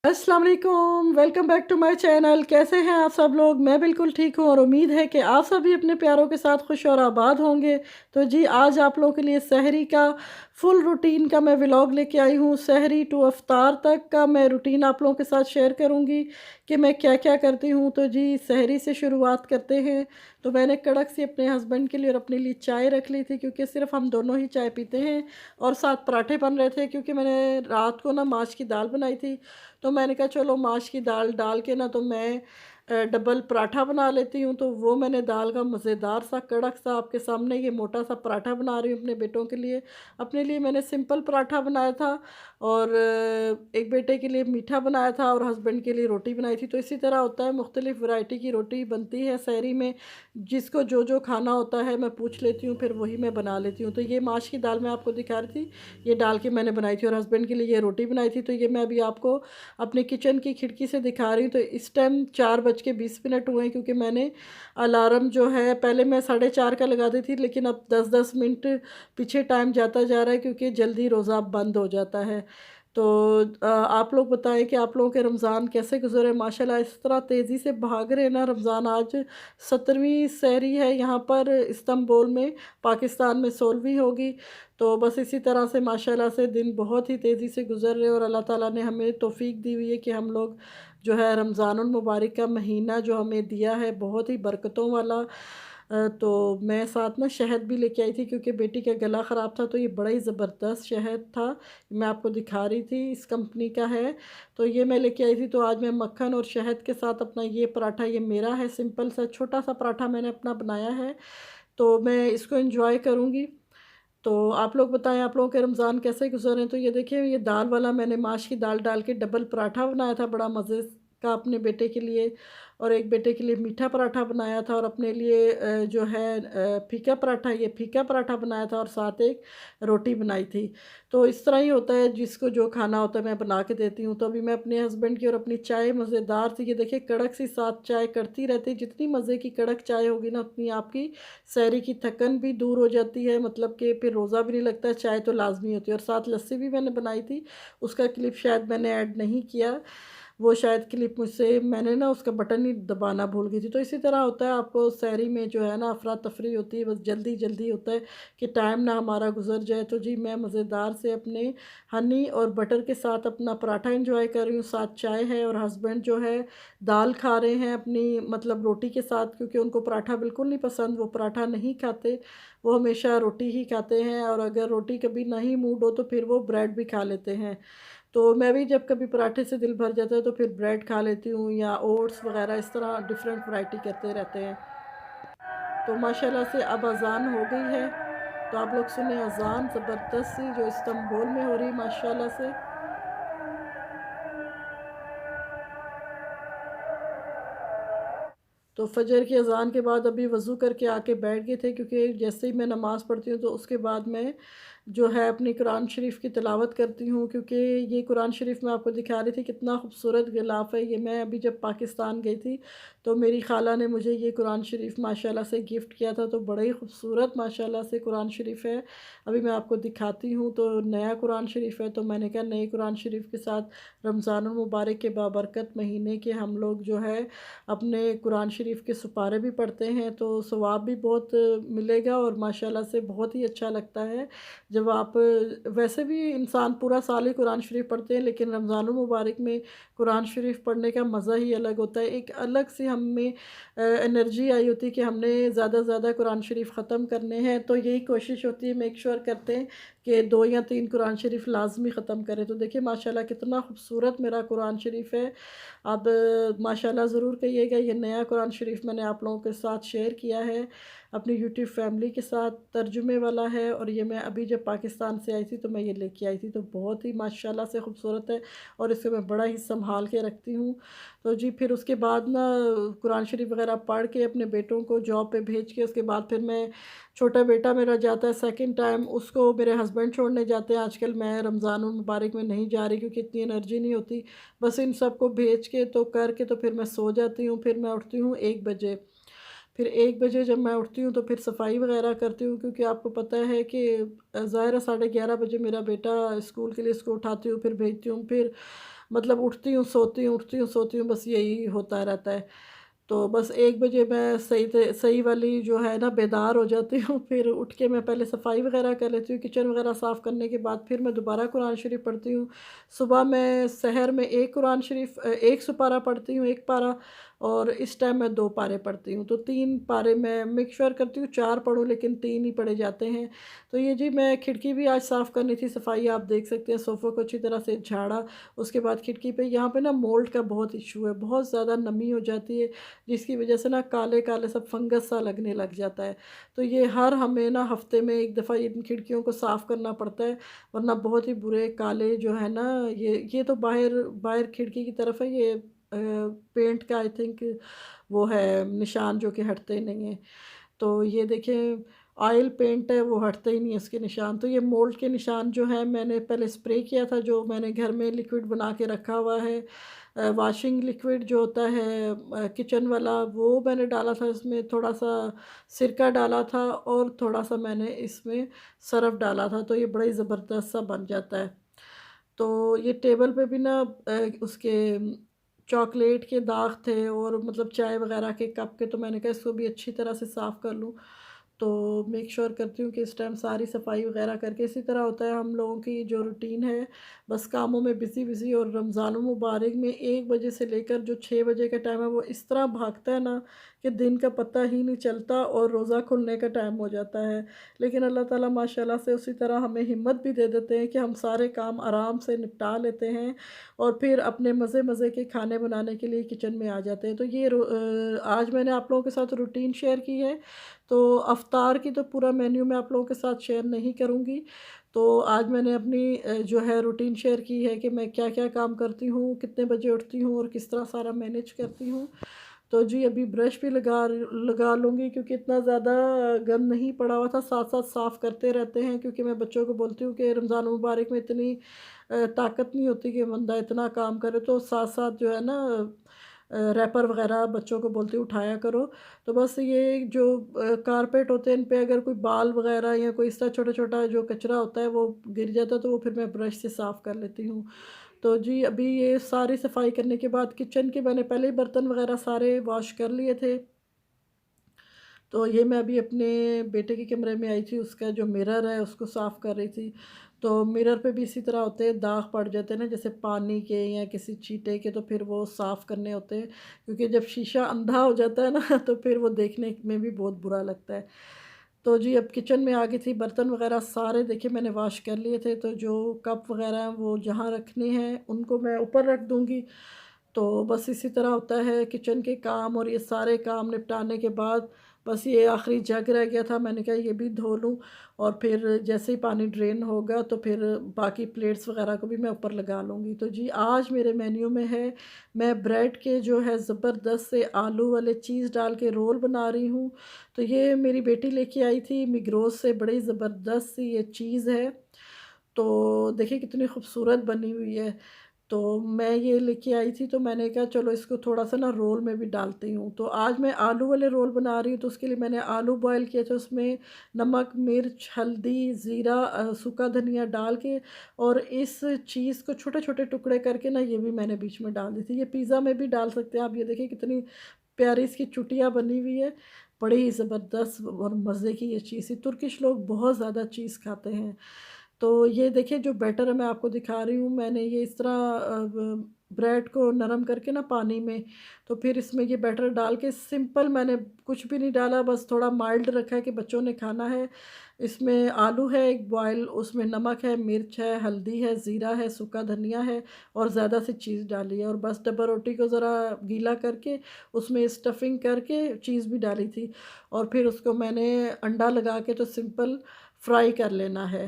अस्सलाम वालेकुम, welcome back to my channel. कैसे हैं आप सब लोग? मैं बिल्कुल ठीक हूँ और उम्मीद है कि आप सभी अपने प्यारों के साथ खुश और आबाद होंगे। तो जी आज आप लोगों के लिए सहरी का फुल रूटीन का मैं व्लॉग लेके आई हूँ। सहरी टू अफ्तार तक का मैं रूटीन आप लोगों के साथ शेयर करूँगी कि मैं क्या-क्या करती हूँ। तो जी सहरी से शुरुआत करते हैं। तो मैंने कड़क सी अपने हस्बैंड के लिए और अपने लिए चाय रख ली थी क्योंकि सिर्फ़ हम दोनों ही चाय पीते हैं और साथ पराठे बन रहे थे क्योंकि मैंने रात को ना माश की दाल बनाई थी। तो मैंने कहा चलो माश की दाल डाल के ना तो मैं डबल पराठा बना लेती हूँ। तो वो मैंने दाल का मज़ेदार सा कड़क सा आपके सामने ये मोटा सा पराठा बना रही हूँ अपने बेटों के लिए। अपने लिए मैंने सिंपल पराठा बनाया था और एक बेटे के लिए मीठा बनाया था और हस्बैंड के लिए रोटी बनाई थी। तो इसी तरह होता है, मुख्तलिफ़ वैरायटी की रोटी बनती है सहरी में। जिसको जो जो खाना होता है मैं पूछ लेती हूँ, फिर वही मैं बना लेती हूँ। तो ये माश की दाल मैं आपको दिखा रही थी, ये डाल के मैंने बनाई थी और हस्बैंड के लिए ये रोटी बनाई थी। तो ये मैं अभी आपको अपने किचन की खिड़की से दिखा रही हूँ। तो इस टाइम 4:20 हुए हैं क्योंकि मैंने अलार्म जो है पहले मैं 4:30 का लगा दी थी, लेकिन अब 10-10 मिनट पीछे टाइम जाता जा रहा है क्योंकि जल्दी रोज़ा बंद हो जाता है। तो आप लोग बताएं कि आप लोगों के रमज़ान कैसे गुजरे? माशाल्लाह इस तरह तेज़ी से भाग रहे हैं ना रमज़ान। आज 17वीं सहरी है यहाँ पर इस्तांबुल में, पाकिस्तान में 16वीं होगी। तो बस इसी तरह से माशाल्लाह से दिन बहुत ही तेज़ी से गुज़र रहे हैं और अल्लाह ताला ने हमें तौफ़ीक दी हुई है कि हम लोग जो है रमज़ानुल मुबारक का महीना जो हमें दिया है बहुत ही बरकतों वाला। तो मैं साथ में शहद भी लेके आई थी क्योंकि बेटी का गला ख़राब था। तो ये बड़ा ही ज़बरदस्त शहद था, मैं आपको दिखा रही थी, इस कंपनी का है। तो ये मैं लेके आई थी। तो आज मैं मक्खन और शहद के साथ अपना ये पराठा, ये मेरा है सिंपल सा छोटा सा पराठा मैंने अपना बनाया है। तो मैं इसको एंजॉय करूँगी। तो आप लोग बताएं आप लोगों के रमज़ान कैसे गुजरे हैं? तो ये देखिए, ये दाल वाला मैंने माश की दाल डाल के डबल पराठा बनाया था बड़ा मज़े का अपने बेटे के लिए, और एक बेटे के लिए मीठा पराठा बनाया था और अपने लिए जो है फीका पराठा, ये फीका पराठा बनाया था और साथ एक रोटी बनाई थी। तो इस तरह ही होता है, जिसको जो खाना होता है मैं बना के देती हूँ। तो अभी मैं अपने हस्बैंड की और अपनी चाय मज़ेदार थी, ये देखिए कड़क सी साथ चाय करती रहती। जितनी मज़े की कड़क चाय होगी ना उतनी आपकी सहरी की थकन भी दूर हो जाती है, मतलब कि फिर रोज़ा भी नहीं लगता है। चाय तो लाज़मी होती है और साथ लस्सी भी मैंने बनाई थी, उसका क्लिप शायद मैंने ऐड नहीं किया। वो शायद क्लिप मुझसे मैंने ना उसका बटन ही दबाना भूल गई थी। तो इसी तरह होता है, आपको सहरी में जो है ना अफ़रा-तफ़री होती है, बस जल्दी-जल्दी होता है कि टाइम ना हमारा गुज़र जाए। तो जी मैं मज़ेदार से अपने हनी और बटर के साथ अपना पराठा एंजॉय कर रही हूँ, साथ चाय है और हस्बैंड जो है दाल खा रहे हैं अपनी मतलब रोटी के साथ, क्योंकि उनको पराठा बिल्कुल नहीं पसंद, वो पराठा नहीं खाते, वो हमेशा रोटी ही खाते हैं। और अगर रोटी कभी नहीं मूड हो तो फिर वो ब्रेड भी खा लेते हैं। तो मैं भी जब कभी पराठे से दिल भर जाता है तो फिर ब्रेड खा लेती हूँ या ओट्स वग़ैरह, इस तरह डिफ़रेंट वैरायटी करते रहते हैं। तो माशाल्लाह से अब अज़ान हो गई है, तो आप लोग सुने अज़ान ज़बरदस्त सी जो इस्तांबुल में हो रही माशाल्लाह से। तो फ़जर की अज़ान के बाद अभी वज़ू करके आके बैठ गए थे, क्योंकि जैसे ही मैं नमाज़ पढ़ती हूँ तो उसके बाद मैं जो है अपनी कुरान शरीफ की तिलावत करती हूँ। क्योंकि ये कुरान शरीफ मैं आपको दिखा रही थी कितना खूबसूरत गिलाफ़ है। ये मैं अभी जब पाकिस्तान गई थी तो मेरी ख़ाला ने मुझे ये कुरान शरीफ माशाल्लाह से गिफ्ट किया था। तो बड़ा ही खूबसूरत माशाल्लाह से कुरान शरीफ है। अभी मैं आपको दिखाती हूँ। तो नया कुरान शरीफ है, तो मैंने कहा नए कुरान शरीफ के साथ रमज़ानुल मुबारक के बाबरकत महीने के हम लोग जो है अपने कुरान शरीफ के सुपारे भी पढ़ते हैं, तो सवाब भी बहुत मिलेगा और माशाल्लाह से बहुत ही अच्छा लगता है जब आप, वैसे भी इंसान पूरा साल ही कुरान शरीफ पढ़ते हैं, लेकिन रमज़ानुल मुबारक में कुरान शरीफ पढ़ने का मज़ा ही अलग होता है। एक अलग सी हम में एनर्जी आई होती है कि हमने ज़्यादा से ज़्यादा कुरान शरीफ ख़त्म करने हैं। तो यही कोशिश होती है, मेक श्योर करते हैं कि 2 या 3 कुरान शरीफ लाज़मी ख़त्म करें। तो देखिए माशाल्लाह कितना खूबसूरत मेरा कुरान शरीफ है। अब माशाल्लाह ज़रूर कहिएगा, ये नया कुरान शरीफ मैंने आप लोगों के साथ शेयर किया है अपनी यूट्यूब फैमिली के साथ, तर्जुमे वाला है। और ये मैं अभी जब पाकिस्तान से आई थी तो मैं ये लेके आई थी, तो बहुत ही माशाल्लाह से खूबसूरत है और इसे मैं बड़ा ही संभाल के रखती हूँ। तो जी फिर उसके बाद ना कुरान शरीफ वग़ैरह पढ़ के अपने बेटों को जॉब पे भेज के उसके बाद फिर मैं, छोटा बेटा मेरा जाता है सेकंड टाइम, उसको मेरे हस्बैंड छोड़ने जाते हैं। आजकल मैं रमज़ानुल मुबारक में नहीं जा रही क्योंकि इतनी एनर्जी नहीं होती। बस इन सबको भेज के तो करके तो फिर मैं सो जाती हूँ। फिर मैं उठती हूँ 1 बजे। फिर 1 बजे जब मैं उठती हूँ तो फिर सफाई वगैरह करती हूँ, क्योंकि आपको पता है कि ज़ाहिर है 11:30 बजे मेरा बेटा स्कूल के लिए इसको उठाती हूँ, फिर भेजती हूँ। फिर मतलब उठती हूँ, सोती हूँ, उठती हूँ, सोती हूँ, बस यही होता रहता है। तो बस 1 बजे मैं सही वाली जो है ना बेदार हो जाती हूँ, फिर उठ के मैं पहले सफाई वगैरह कर लेती हूँ, किचन वगैरह साफ़ करने के बाद फिर मैं दोबारा कुरान शरीफ पढ़ती हूँ। सुबह मैं सहर में 1 कुरान शरीफ 1 सुपारा पढ़ती हूँ, 1 पारा, और इस टाइम मैं 2 पारे पढ़ती हूँ। तो 3 पारे मैं मेक श्योर करती हूँ 4 पढूँ, लेकिन 3 ही पढ़े जाते हैं। तो ये जी, मैं खिड़की भी आज साफ़ करनी थी, सफाई आप देख सकते हैं, सोफ़े को अच्छी तरह से झाड़ा, उसके बाद खिड़की पे यहाँ पे ना मोल्ड का बहुत इश्यू है, बहुत ज़्यादा नमी हो जाती है, जिसकी वजह से ना काले-काले सब फंगस सा लगने लग जाता है। तो ये हर हमें ना हफ़्ते में 1 दफ़ा इन खिड़कियों को साफ़ करना पड़ता है, वरना बहुत ही बुरे काले जो है ना, ये तो बाहर बाहर खिड़की की तरफ है, ये पेंट का आई थिंक वो है निशान, जो कि हटते नहीं हैं। तो ये देखिए, ऑयल पेंट है, वो हटते ही नहीं है उसके निशान। तो ये मोल्ड के निशान जो हैं, मैंने पहले स्प्रे किया था, जो मैंने घर में लिक्विड बना के रखा हुआ है, वॉशिंग लिक्विड जो होता है किचन वाला, वो मैंने डाला था इसमें, थोड़ा-सा सिरका डाला था और थोड़ा-सा मैंने इसमें सर्फ़ डाला था, तो ये बड़ा ही ज़बरदस्त सा बन जाता है। तो ये टेबल पे भी ना उसके चॉकलेट के दाग थे, और मतलब चाय वग़ैरह के कप के, तो मैंने कहा इसको भी अच्छी तरह से साफ़ कर लूँ। तो मेक श्योर करती हूँ कि इस टाइम सारी सफाई वगैरह करके, इसी तरह होता है हम लोगों की जो रूटीन है, बस कामों में बिज़ी बिज़ी। और रमज़ान मुबारक में 1 बजे से लेकर जो 6 बजे का टाइम है, वो इस तरह भागता है ना कि दिन का पता ही नहीं चलता, और रोज़ा खुलने का टाइम हो जाता है। लेकिन अल्लाह ताला माशाल्लाह से उसी तरह हमें हिम्मत भी दे देते हैं कि हम सारे काम आराम से निपटा लेते हैं, और फिर अपने मज़े मज़े के खाने बनाने के लिए किचन में आ जाते हैं। तो ये आज मैंने आप लोगों के साथ रूटीन शेयर की है। तो अफ्तार की तो पूरा मेन्यू मैं आप लोगों के साथ शेयर नहीं करूँगी। तो आज मैंने अपनी जो है रूटीन शेयर की है कि मैं क्या-क्या काम करती हूँ, कितने बजे उठती हूँ और किस तरह सारा मैनेज करती हूँ। तो जी, अभी ब्रश भी लगा लूँगी, क्योंकि इतना ज़्यादा गंद नहीं पड़ा हुआ था, साथ-साथ साफ़ करते रहते हैं, क्योंकि मैं बच्चों को बोलती हूँ कि रमज़ान मुबारक में इतनी ताकत नहीं होती कि बंदा इतना काम करे, तो साथ-साथ जो है ना रैपर वग़ैरह बच्चों को बोलती हूँ उठाया करो। तो बस ये जो कारपेट होते हैं, इन पे अगर कोई बाल वग़ैरह या कोई इस तरह छोटा-छोटा जो कचरा होता है वो गिर जाता है, तो वो फिर मैं ब्रश से साफ़ कर लेती हूँ। तो जी, अभी ये सारी सफाई करने के बाद किचन के मैंने पहले ही बर्तन वग़ैरह सारे वॉश कर लिए थे। तो ये मैं अभी अपने बेटे के कमरे में आई थी, उसका जो मिरर है उसको साफ़ कर रही थी। तो मिरर पे भी इसी तरह होते हैं, दाग पड़ जाते हैं ना, जैसे पानी के या किसी चीटे के, तो फिर वो साफ़ करने होते हैं, क्योंकि जब शीशा अंधा हो जाता है ना तो फिर वो देखने में भी बहुत बुरा लगता है। तो जी, अब किचन में आ गई थी, बर्तन वग़ैरह सारे देखिए मैंने वॉश कर लिए थे, तो जो कप वग़ैरह हैं वो जहाँ रखने हैं उनको मैं ऊपर रख दूँगी। तो बस इसी तरह होता है किचन के काम, और ये सारे काम निपटाने के बाद बस ये आखिरी जग रह गया था, मैंने कहा ये भी धो लूँ, और फिर जैसे ही पानी ड्रेन होगा तो फिर बाकी प्लेट्स वगैरह को भी मैं ऊपर लगा लूँगी। तो जी, आज मेरे मेन्यू में है, मैं ब्रेड के जो है ज़बरदस्त से आलू वाले चीज़ डाल के रोल बना रही हूँ। तो ये मेरी बेटी लेके आई थी मिग्रोस से, बड़ी ज़बरदस्त सी ये चीज़ है। तो देखिए कितनी खूबसूरत बनी हुई है। तो मैं ये लेके आई थी, तो मैंने कहा चलो इसको थोड़ा-सा ना रोल में भी डालती हूँ। तो आज मैं आलू वाले रोल बना रही हूँ, तो उसके लिए मैंने आलू बॉयल किए थे, उसमें नमक, मिर्च, हल्दी, ज़ीरा, सूखा धनिया डाल के, और इस चीज़ को छोटे-छोटे टुकड़े करके ना ये भी मैंने बीच में डाल दी थी। ये पिज़्ज़ा में भी डाल सकते हैं आप, ये देखिए कितनी प्यारी इसकी चुटिया बनी हुई है। बड़ी ही ज़बरदस्त और मज़े की ये चीज़ थी। तुर्किश लोग बहुत ज़्यादा चीज़ खाते हैं। तो ये देखिए जो बैटर है मैं आपको दिखा रही हूँ, मैंने ये इस तरह ब्रेड को नरम करके ना पानी में, तो फिर इसमें ये बैटर डाल के सिंपल, मैंने कुछ भी नहीं डाला, बस थोड़ा माइल्ड रखा है कि बच्चों ने खाना है। इसमें आलू है एक बॉयल, उसमें नमक है, मिर्च है, हल्दी है, ज़ीरा है, सूखा धनिया है, और ज़्यादा सी चीज़ डाली है, और बस डब्बा रोटी को ज़रा गीला करके उसमें स्टफिंग करके चीज़ भी डाली थी, और फिर उसको मैंने अंडा लगा के तो सिंपल फ्राई कर लेना है।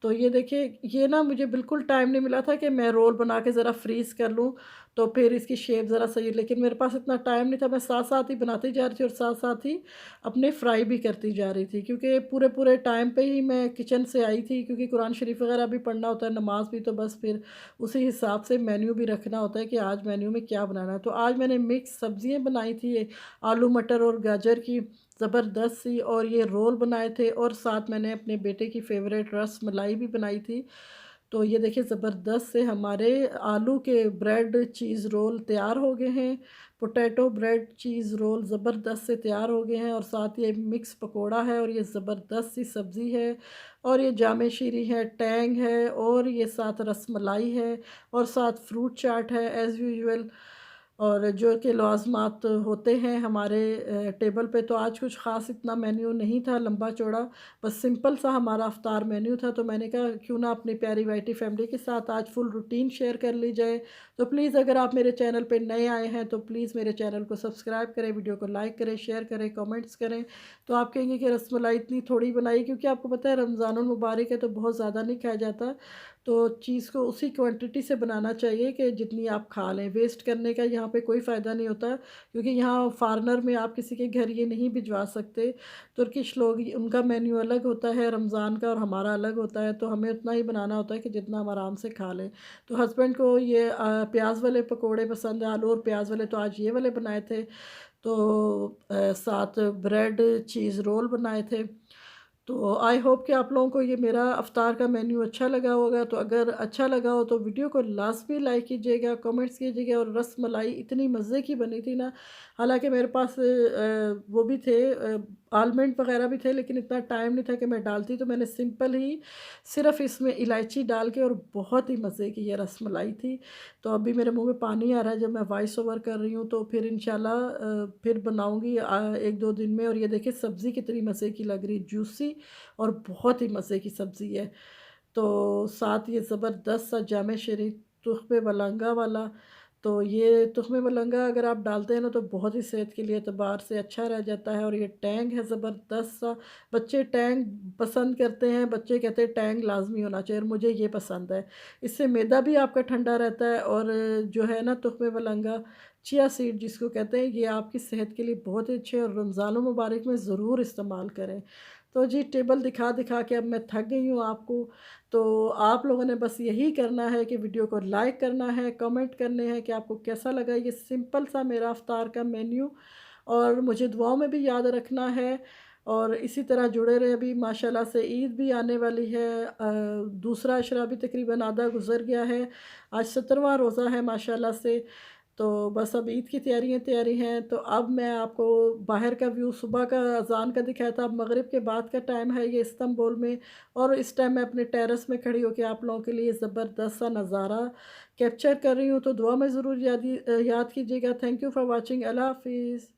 तो ये देखिए, ये ना मुझे बिल्कुल टाइम नहीं मिला था कि मैं रोल बना के ज़रा फ्रीज़ कर लूँ, तो फिर इसकी शेप ज़रा सही, लेकिन मेरे पास इतना टाइम नहीं था, मैं साथ-साथ ही बनाती जा रही थी और साथ-साथ ही अपने फ्राई भी करती जा रही थी, क्योंकि पूरे-पूरे टाइम पे ही मैं किचन से आई थी, क्योंकि कुरान शरीफ वगैरह भी पढ़ना होता है, नमाज़ भी, तो बस फिर उसी हिसाब से मेन्यू भी रखना होता है कि आज मेन्यू में क्या बनाना है। तो आज मैंने मिक्स सब्ज़ियाँ बनाई थी, आलू मटर और गाजर की, ज़बरदस्त सी, और ये रोल बनाए थे, और साथ मैंने अपने बेटे की फ़ेवरेट रस मलाई भी बनाई थी। तो ये देखिए ज़बरदस्त से हमारे आलू के ब्रेड चीज़ रोल तैयार हो गए हैं। पोटैटो ब्रेड चीज़ रोल ज़बरदस्त से तैयार हो गए हैं और साथ ये मिक्स पकोड़ा है और ये ज़बरदस्त सी सब्ज़ी है और ये जामे शीरी है, टैंग है और ये साथ रसमलाई है और साथ फ्रूट चाट है एज़ यूजुअल। और जो कि लाज़िमात होते हैं हमारे टेबल पे। तो आज कुछ ख़ास इतना मेन्यू नहीं था लंबा चौड़ा, बस सिंपल सा हमारा इफ्तार मेन्यू था। तो मैंने कहा क्यों ना अपनी प्यारी वाइटी फैमिली के साथ आज फुल रूटीन शेयर कर ली जाए। तो प्लीज़ अगर आप मेरे चैनल पे नए आए हैं तो प्लीज़ मेरे चैनल को सब्सक्राइब करें, वीडियो को लाइक करें, शेयर करें, कमेंट्स करें। तो आप कहेंगे कि रसमलाई इतनी थोड़ी बनाई, क्योंकि आपको पता है रमज़ानुल मुबारक है तो बहुत ज़्यादा नहीं खाया जाता। तो चीज़ को उसी क्वांटिटी से बनाना चाहिए कि जितनी आप खा लें। वेस्ट करने का यहाँ पे कोई फ़ायदा नहीं होता, क्योंकि यहाँ फ़ॉरेनर में आप किसी के घर ये नहीं भिजवा सकते। तुर्किश लोग उनका मेन्यू अलग होता है रमज़ान का और हमारा अलग होता है, तो हमें उतना ही बनाना होता है कि जितना हम आराम से खा लें। तो हस्बैंड को ये प्याज़ वाले पकोड़े पसंद है, आलू और प्याज़ वाले, तो आज ये वाले बनाए थे। तो साथ ब्रेड चीज़ रोल बनाए थे। तो आई होप कि आप लोगों को ये मेरा अफ्तार का मेन्यू अच्छा लगा होगा। तो अगर अच्छा लगा हो तो वीडियो को लाज़मी लाइक कीजिएगा, कमेंट्स कीजिएगा। और रसमलाई इतनी मज़े की बनी थी ना, हालाँकि मेरे पास वो भी थे आलमंड वग़ैरह भी थे, लेकिन इतना टाइम नहीं था कि मैं डालती, तो मैंने सिंपल ही सिर्फ़ इसमें इलायची डाल के, और बहुत ही मज़े की ये रसमलाई थी। तो अभी मेरे मुँह में पानी आ रहा है जब मैं वॉइस ओवर कर रही हूँ। तो फिर इंशाल्लाह फिर बनाऊँगी 1-2 दिन में। और ये देखिए सब्ज़ी कितनी मज़े की लग रही, जूसी और बहुत ही मज़े की सब्ज़ी है। तो साथ ये ज़बरदस्त सा जामे शरीफ तुख़्मे मलंगा वाला। तो ये तुख़्मे मलंगा अगर आप डालते हैं ना तो बहुत ही सेहत के लिए एतबार से अच्छा रह जाता है। और ये टैंग है ज़बरदस्त सा, बच्चे टैंग पसंद करते हैं, बच्चे कहते हैं टैंग लाज़मी होना चाहिए, और मुझे ये पसंद है। इससे मैदा भी आपका ठंडा रहता है। और जो है ना तुख़्मे मलंगा, चिया सीड जिसको कहते हैं, ये आपकी सेहत के लिए बहुत ही अच्छे हैं और रमज़ानुल मुबारक में ज़रूर इस्तेमाल करें। तो जी टेबल दिखा के अब मैं थक गई हूँ आपको। तो आप लोगों ने बस यही करना है कि वीडियो को लाइक करना है, कमेंट करने हैं कि आपको कैसा लगा ये सिंपल सा मेरा इफ्तार का मेन्यू। और मुझे दुआओं में भी याद रखना है। और इसी तरह जुड़े रहे। अभी माशाल्लाह से ईद भी आने वाली है। दूसरा अशरा भी तकरीबन आधा गुज़र गया है। आज 17वां रोज़ा है माशाल्लाह से। तो बस अब ईद की तैयारी हैं। तो अब मैं आपको बाहर का व्यू सुबह का अज़ान का दिखाया था, अब मगरिब के बाद का टाइम है ये इस्तांबुल में। और इस टाइम मैं अपने टेरेस में खड़ी होकर आप लोगों के लिए ज़बरदस्त सा नज़ारा कैप्चर कर रही हूँ। तो दुआ में ज़रूर याद कीजिएगा। Thank you for watching. अल्लाह हाफ़िज़।